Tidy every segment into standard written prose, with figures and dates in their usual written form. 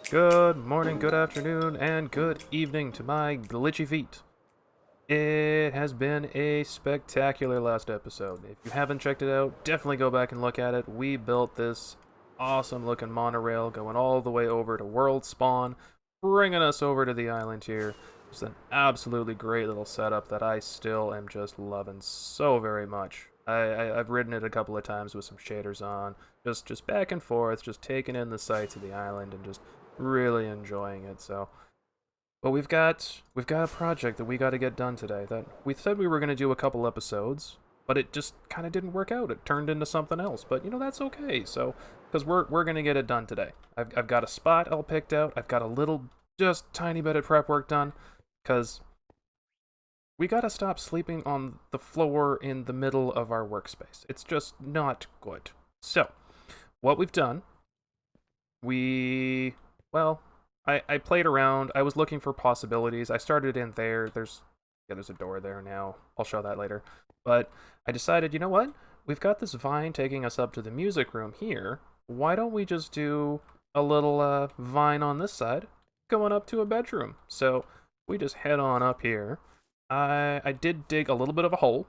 Good morning, good afternoon, and good evening to my glitchy feet. It has been a spectacular last episode. If you haven't checked it out, definitely go back and look at it. We built this awesome looking monorail going all the way over to World Spawn, bringing us over to the island here. It's an absolutely great little setup that I still am just loving so very much. I've ridden it a couple of times with some shaders on, just back and forth, just taking in the sights of the island and just really enjoying it. But we've got a project that we got to get done today. That we said we were going to do a couple episodes, but it just kind of didn't work out. It turned into something else. But that's okay. So because we're going to get it done today. I've got a spot all picked out. I've got a little just tiny bit of prep work done because we got to stop sleeping on the floor in the middle of our workspace. It's just not good. So what we've done, we well, I played around. I was looking for possibilities. I started in there. There's a door there now. I'll show that later. But I decided, you know what? We've got this vine taking us up to the music room here. Why don't we just do a little vine on this side going up to a bedroom? So we just head on up here. I did dig a little bit of a hole,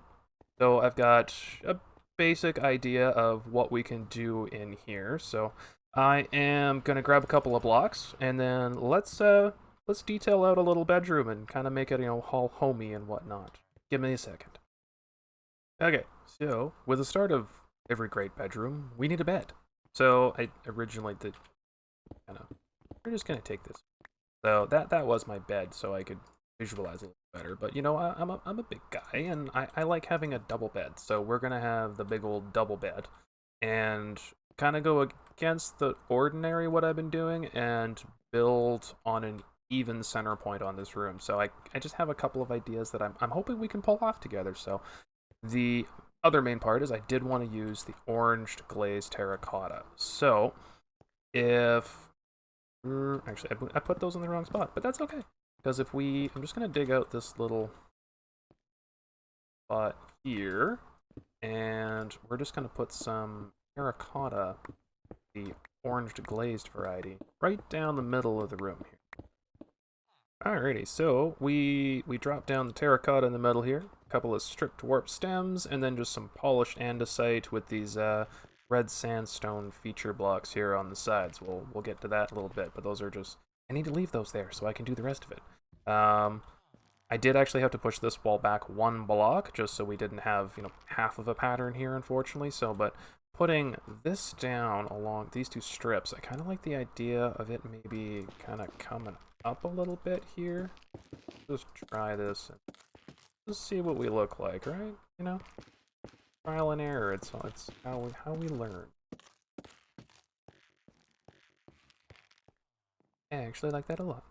so I've got a basic idea of what we can do in here. So I am gonna grab a couple of blocks and then let's detail out a little bedroom and kind of make it all homey and whatnot. Give me a second. Okay, so with the start of every great bedroom, we need a bed. So I originally did kind of. We're just gonna take this. So that was my bed, so I could visualize a little better. But I'm a big guy and I like having a double bed. So we're gonna have the big old double bed and kind of go against the ordinary what I've been doing and build on an even center point on this room. So I just have a couple of ideas that I'm hoping we can pull off together. So the other main part is I did want to use the orange glazed terracotta. So if actually I put those in the wrong spot, but that's okay because I'm just gonna dig out this little spot here, and we're just gonna put some terracotta, the orange glazed variety, right down the middle of the room here. Alrighty, so we drop down the terracotta in the middle here, a couple of stripped warp stems, and then just some polished andesite with these red sandstone feature blocks here on the sides. We'll get to that in a little bit, but those are just, I need to leave those there so I can do the rest of it. I did actually have to push this wall back one block just so we didn't have half of a pattern here, unfortunately. But putting this down along these two strips, I kind of like the idea of it maybe kind of coming up a little bit here. Just try this and just see what we look like, right? Trial and error. It's how we learn. I actually like that a lot.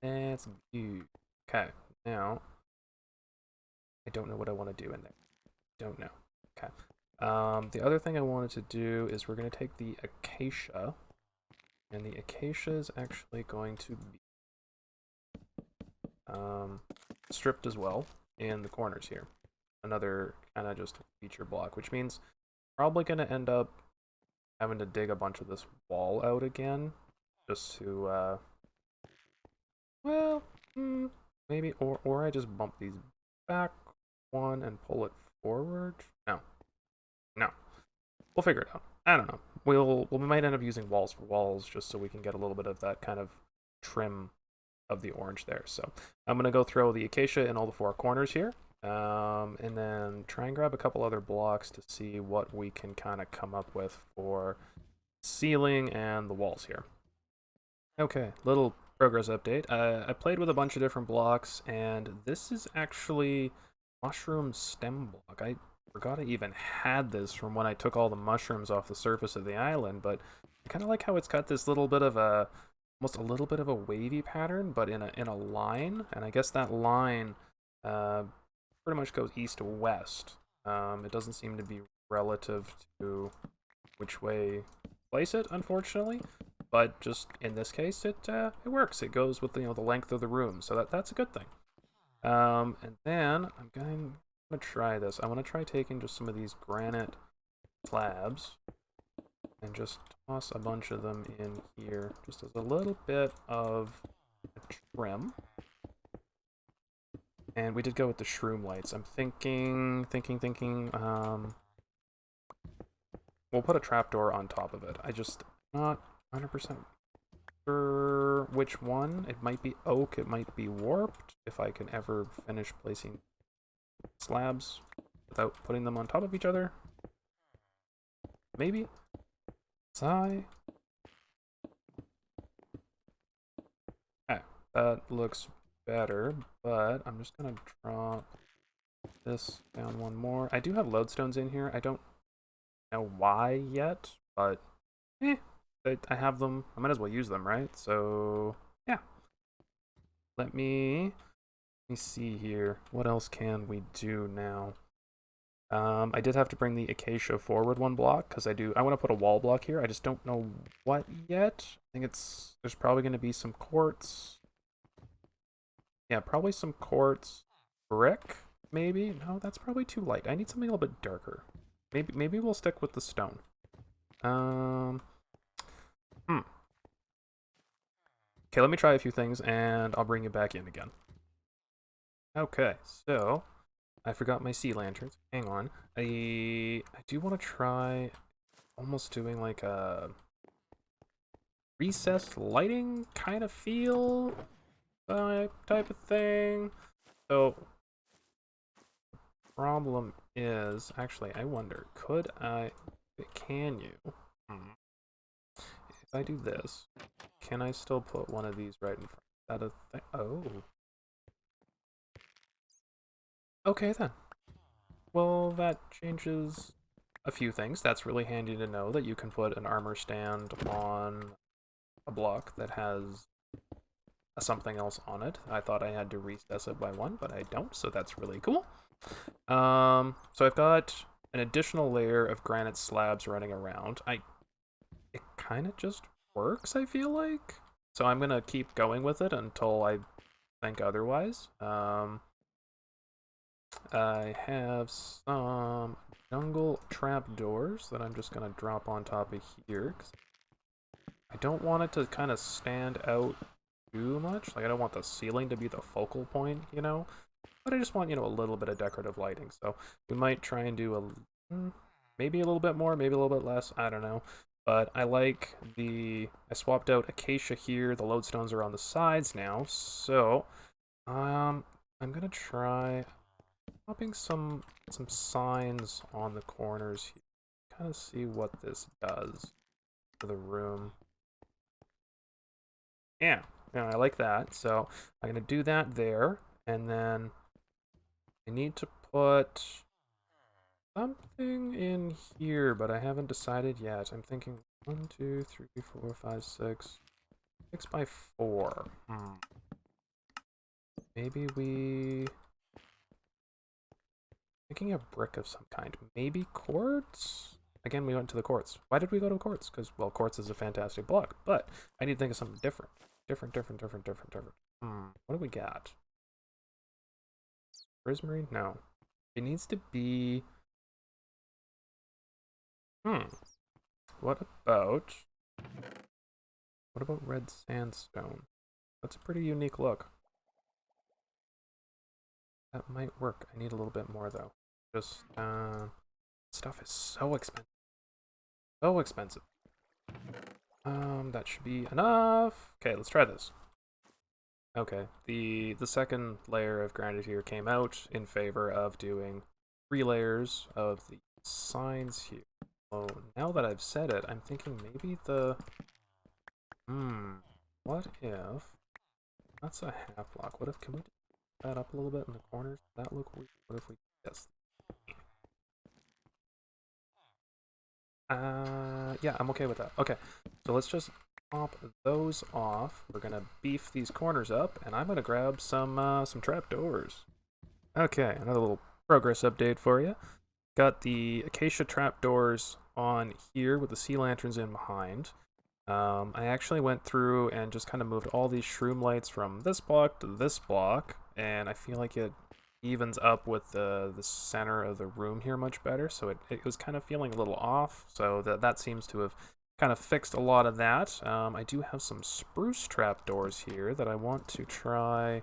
That's good. Okay, now I don't know what I want to do in there. Don't know. Okay. The other thing I wanted to do is we're going to take the acacia, and the acacia is actually going to be stripped as well in the corners here. Another kind of just feature block, which means probably going to end up having to dig a bunch of this wall out again, just to, well, maybe, or I just bump these back one and pull it forward. No, we'll figure it out. I don't know. We might end up using walls for walls just so we can get a little bit of that kind of trim of the orange there. So I'm gonna go throw the acacia in all the four corners here, and then try and grab a couple other blocks to see what we can kind of come up with for ceiling and the walls here. Okay, little progress update. I played with a bunch of different blocks, and this is actually mushroom stem block. I forgot I even had this from when I took all the mushrooms off the surface of the island, but I kind of like how it's got this little bit of almost a little bit of a wavy pattern, but in a line, and I guess that line pretty much goes east to west. It doesn't seem to be relative to which way place it, unfortunately, but just in this case, it works. It goes with the length of the room, so that's a good thing. And then I'm gonna try this. I want to try taking just some of these granite slabs and just toss a bunch of them in here, just as a little bit of a trim. And we did go with the shroom lights. I'm thinking, we'll put a trapdoor on top of it. I just not 100% sure which one. It might be oak, it might be warped, if I can ever finish placing slabs without putting them on top of each other. Maybe. Sigh. Okay, that looks better, but I'm just gonna drop this down one more. I do have lodestones in here. I don't know why yet, but I have them. I might as well use them, right? So yeah. Let me see here. What else can we do now? I did have to bring the acacia forward one block because I want to put a wall block here. I just don't know what yet. I think there's probably going to be some quartz. Yeah, probably some quartz brick, maybe. No, that's probably too light. I need something a little bit darker. Maybe we'll stick with the stone. Okay, let me try a few things and I'll bring you back in again. Okay, so I forgot my sea lanterns. Hang on. I do want to try almost doing like a recessed lighting kind of feel type of thing. So problem is, actually, I wonder, can you? If I do this, can I still put one of these right in front? Is that a thing? Oh. Okay then. Well, that changes a few things. That's really handy to know that you can put an armor stand on a block that has something else on it. I thought I had to recess it by one, but I don't, so that's really cool. So I've got an additional layer of granite slabs running around. It kind of just works, I feel like. So I'm gonna keep going with it until I think otherwise. I have some jungle trapdoors that I'm just gonna drop on top of here. 'Cause I don't want it to kind of stand out too much. Like, I don't want the ceiling to be the focal point, you know? But I just want, a little bit of decorative lighting. So we might try and do maybe a little bit more, maybe a little bit less, I don't know. But I swapped out acacia here. The lodestones are on the sides now. So, I'm gonna try popping some signs on the corners here. Kind of see what this does to the room. Yeah, I like that. So I'm gonna do that there, and then I need to put something in here, but I haven't decided yet. I'm thinking 1, 2, 3, 4, 5, 6. 6 by 4. Maybe making a brick of some kind. Maybe quartz? Again, we went to the quartz. Why did we go to quartz? Because, well, quartz is a fantastic block, but I need to think of something different. Different. What do we got? Prismarine? No. It needs to be... What about red sandstone? That's a pretty unique look. That might work. I need a little bit more though. Just stuff is so expensive. So expensive. That should be enough. Okay, let's try this. Okay, the second layer of granite here came out in favor of doing 3 layers of the signs here. Oh, now that I've said it, I'm thinking maybe what if that's a half block? What if, can we do that up a little bit in the corners? Does that look weird? What if we do this? Yeah, I'm okay with that. Okay, so let's just pop those off. We're gonna beef these corners up, and I'm gonna grab some trapdoors. Okay, another little progress update for you. Got the acacia trapdoors on here with the sea lanterns in behind. I actually went through and just kind of moved all these shroom lights from this block to this block, and I feel like it evens up with the center of the room here much better. So it was kind of feeling a little off. So that seems to have kind of fixed a lot of that. I do have some spruce trapdoors here that I want to try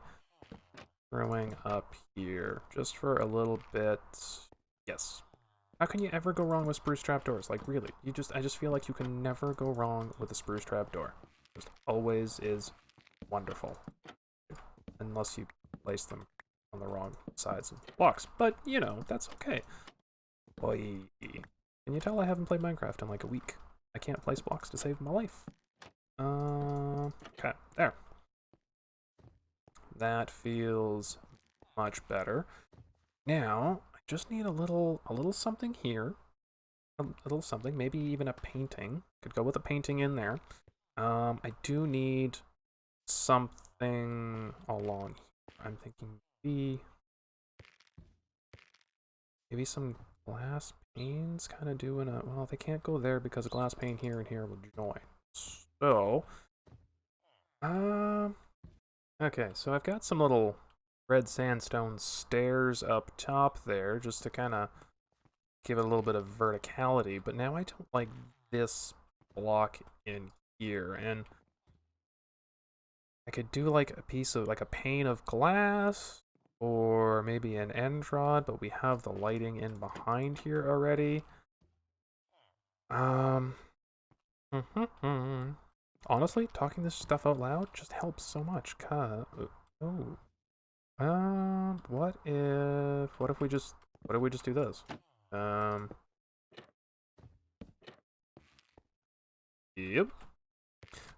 throwing up here just for a little bit. Yes. How can you ever go wrong with spruce trapdoors? Like, really, I just feel like you can never go wrong with a spruce trapdoor. Just always is wonderful. Unless you place them on the wrong sides of blocks. But, you know, that's okay. Boy. Can you tell I haven't played Minecraft in like a week? I can't place blocks to save my life. Okay, there. That feels much better. Now, I just need a little something here. A little something, maybe even a painting. Could go with a painting in there. I do need something along here. I'm thinking maybe some glass panes kind of doing a, well, they can't go there because a glass pane here and here will join. So, okay, so I've got some little red sandstone stairs up top there just to kind of give it a little bit of verticality, but now I don't like this block in here, and I could do like a piece of, like a pane of glass, or maybe an end rod, but we have the lighting in behind here already. Honestly, talking this stuff out loud just helps so much, what if we just do this? Yep.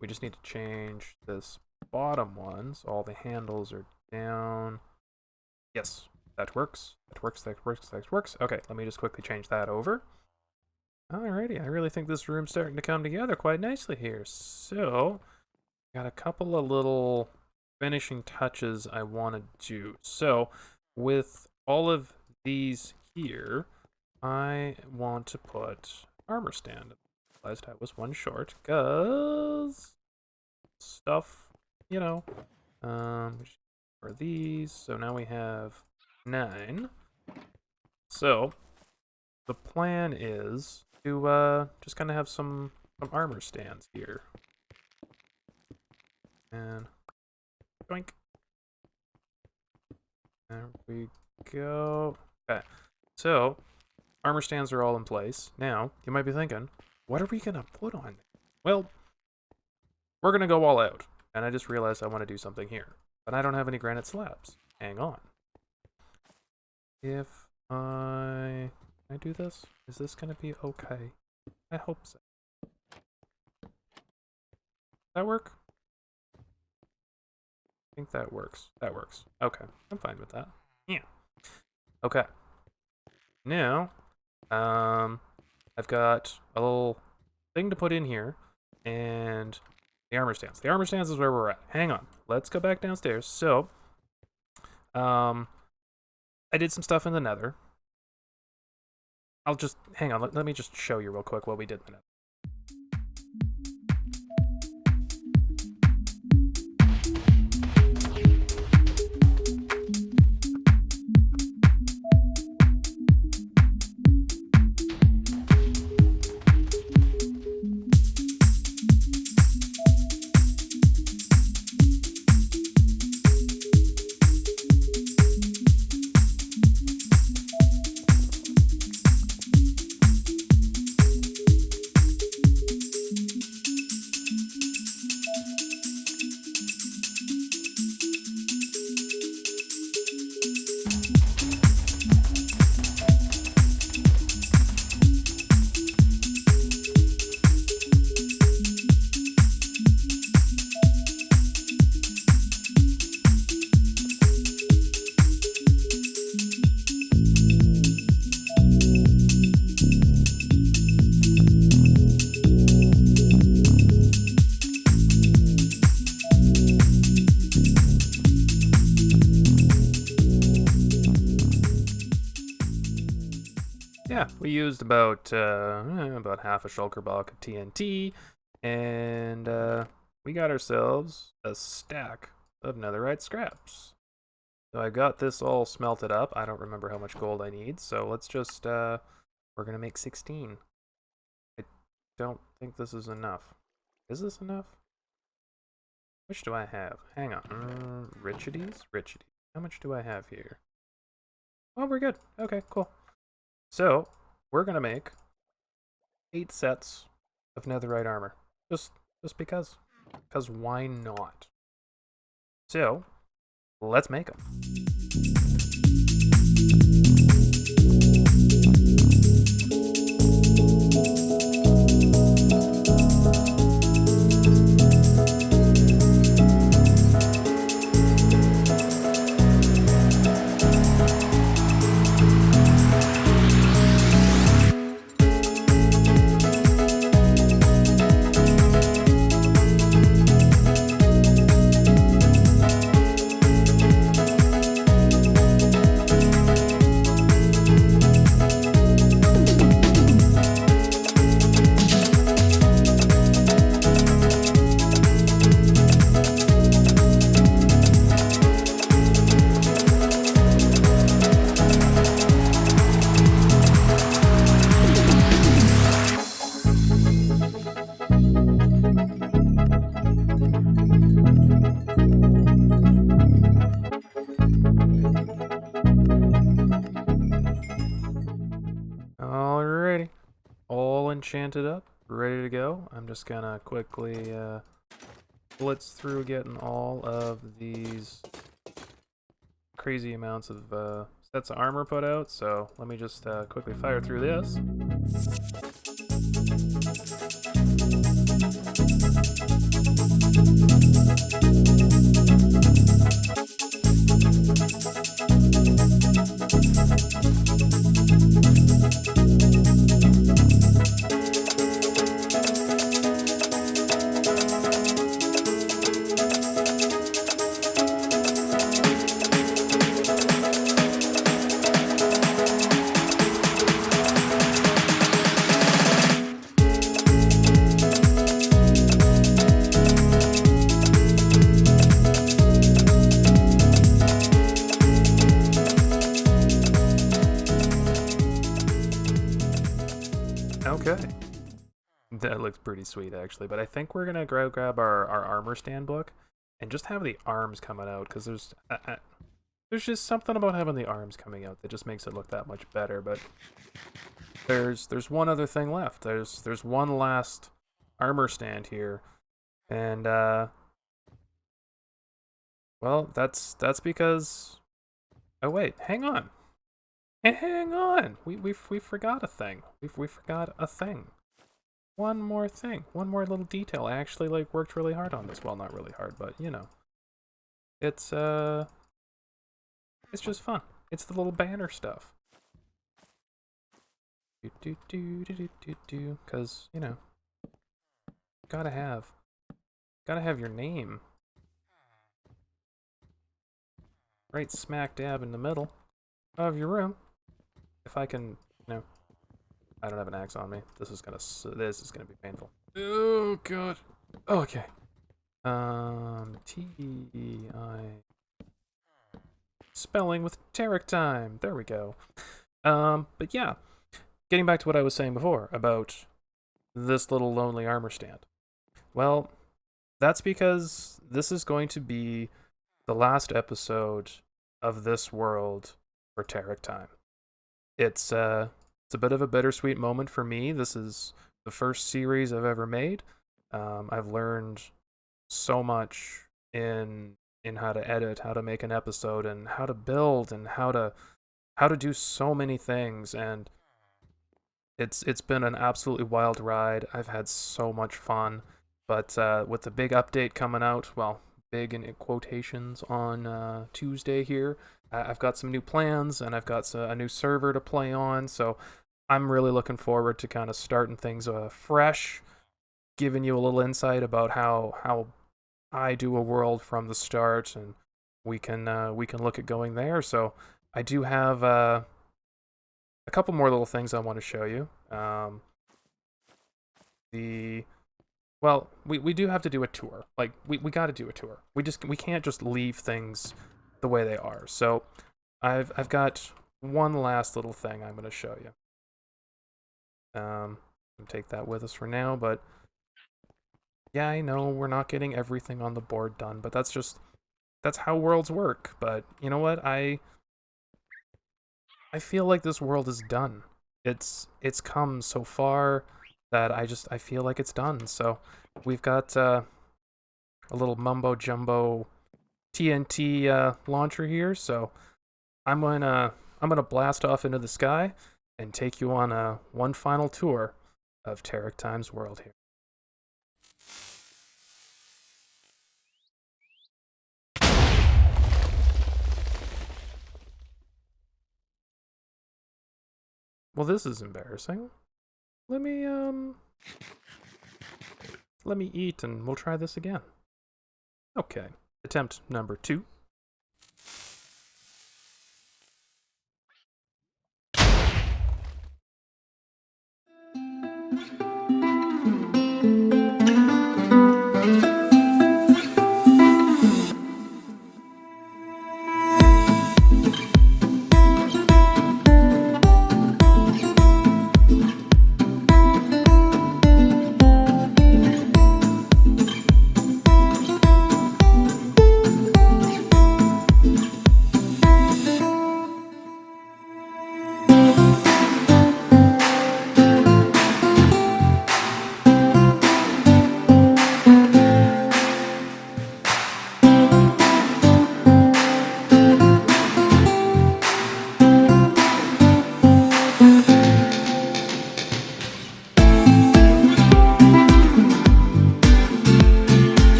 We just need to change this bottom one, so all the handles are down. Yes, that works. That works. Okay, let me just quickly change that over. Alrighty, I really think this room's starting to come together quite nicely here. So, got a couple of little finishing touches I want to do. So, with all of these here, I want to put armor stand. Realized I was one short, cause stuff, you know. For these, so now we have 9. So the plan is to just kind of have some armor stands here. And doink. There we go. Okay. So armor stands are all in place. Now, you might be thinking, what are we gonna put on? Well, we're gonna go all out. And I just realized I want to do something here. But I don't have any granite slabs. Hang on. If I do this, is this gonna be okay? I hope so. That work? I think that works. That works. Okay, I'm fine with that. Yeah. Okay. Now, I've got a little thing to put in here, and the armor stands. The armor stands is where we're at. Hang on. Let's go back downstairs. So, I did some stuff in the nether. I'll just, hang on, let me just show you real quick what we did in the nether. Yeah, we used about half a shulker block of TNT, and we got ourselves a stack of netherite scraps. So I got this all smelted up. I don't remember how much gold I need, so let's just, we're gonna make 16. I don't think this is enough. Is this enough? Which do I have? Hang on. Richides? Richides. How much do I have here? Oh, we're good. Okay, cool. So, we're gonna make 8 sets of netherite armor. Just because. Because why not? So, let's make them. Alrighty. All enchanted up, ready to go. I'm just gonna quickly blitz through getting all of these crazy amounts of sets of armor put out, so let me just quickly fire through this. Okay. That looks pretty sweet, actually. But I think we're gonna grab our armor stand book and just have the arms coming out, because there's just something about having the arms coming out that just makes it look that much better. But there's one other thing left. There's one last armor stand here, and well, that's because. Oh wait, hang on. Hang on. We forgot a thing. We forgot a thing. One more thing. One more little detail. I actually like worked really hard on this. Well, not really hard, but you know. It's just fun. It's the little banner stuff. Cause, you know, gotta have your name right smack dab in the middle of your room. If I can, you know, I don't have an axe on me. This is gonna be painful. Oh god. Okay. T-I spelling with TerickTime. There we go. But yeah, getting back to what I was saying before about this little lonely armor stand. Well, that's because this is going to be the last episode of this world for TerickTime. It's a bit of a bittersweet moment for me. This is the first series I've ever made. I've learned so much in how to edit, how to make an episode, and how to build, and how to do so many things. And it's been an absolutely wild ride. I've had so much fun. But with the big update coming out, well, big in quotations on Tuesday here, I've got some new plans, and I've got a new server to play on, so I'm really looking forward to kind of starting things fresh, giving you a little insight about how I do a world from the start, and we can look at going there. So I do have a couple more little things I want to show you. Well, we do have to do a tour. Like we got to do a tour. We can't just leave things the way they are. So I've got one last little thing I'm going to show you. Take that with us for now, but yeah, I know we're not getting everything on the board done, but that's how worlds work. But you know what? I feel like this world is done. It's come so far that I feel like it's done. So we've got a little mumbo jumbo TNT launcher here. So I'm gonna blast off into the sky and take you on one final tour of TerickTime's world here. Well, this is embarrassing. Let me let me eat and we'll try this again. Okay. Attempt number 2.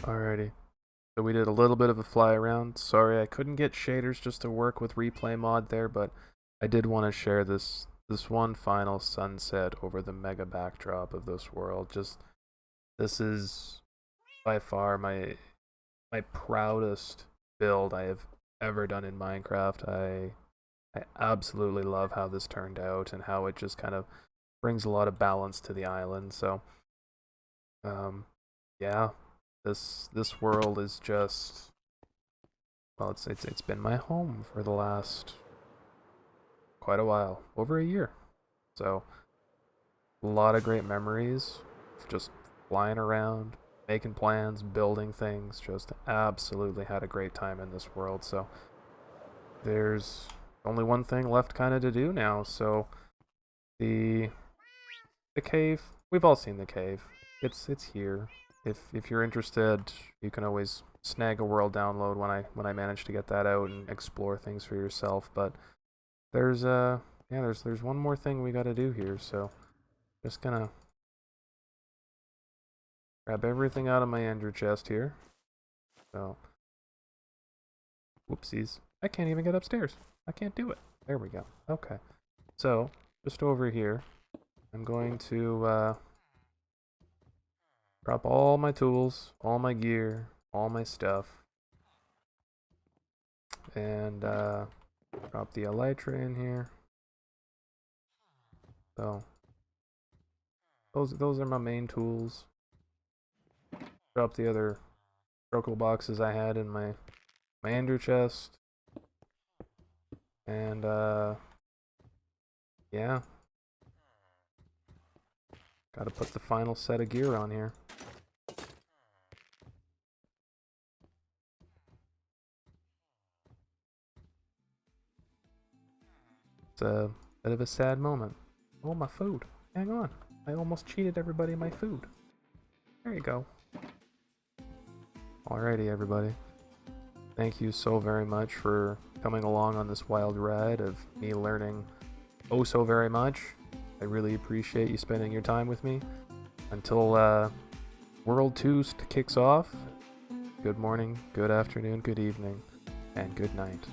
Alrighty. So we did a little bit of a fly around. Sorry I couldn't get shaders just to work with replay mod there, but I did want to share this one final sunset over the mega backdrop of this world. This is by far my proudest build I have ever done in Minecraft. I absolutely love how this turned out and how it just kind of brings a lot of balance to the island. So yeah, this world is just, well, it's been my home for the last quite a while, over a year. So a lot of great memories, just flying around, making plans, building things. Just absolutely had a great time in this world. So there's only one thing left kind of to do now. So the cave, we've all seen the cave. It's here. If you're interested, you can always snag a world download when I manage to get that out and explore things for yourself. But there's there's one more thing we got to do here. So just gonna grab everything out of my ender chest here. So whoopsies, I can't even get upstairs. I can't do it. There we go. Okay, so just over here, I'm going to drop all my tools, all my gear, all my stuff, and drop the elytra in here. So those are my main tools. Drop the other Brocal boxes I had in my ender chest. And yeah. Gotta put the final set of gear on here. It's a bit of a sad moment. Oh, my food. Hang on. I almost cheated everybody my food. There you go. Alrighty, everybody. Thank you so very much for coming along on this wild ride of me learning oh so very much. I really appreciate you spending your time with me. Until World 2 kicks off, good morning, good afternoon, good evening, and good night.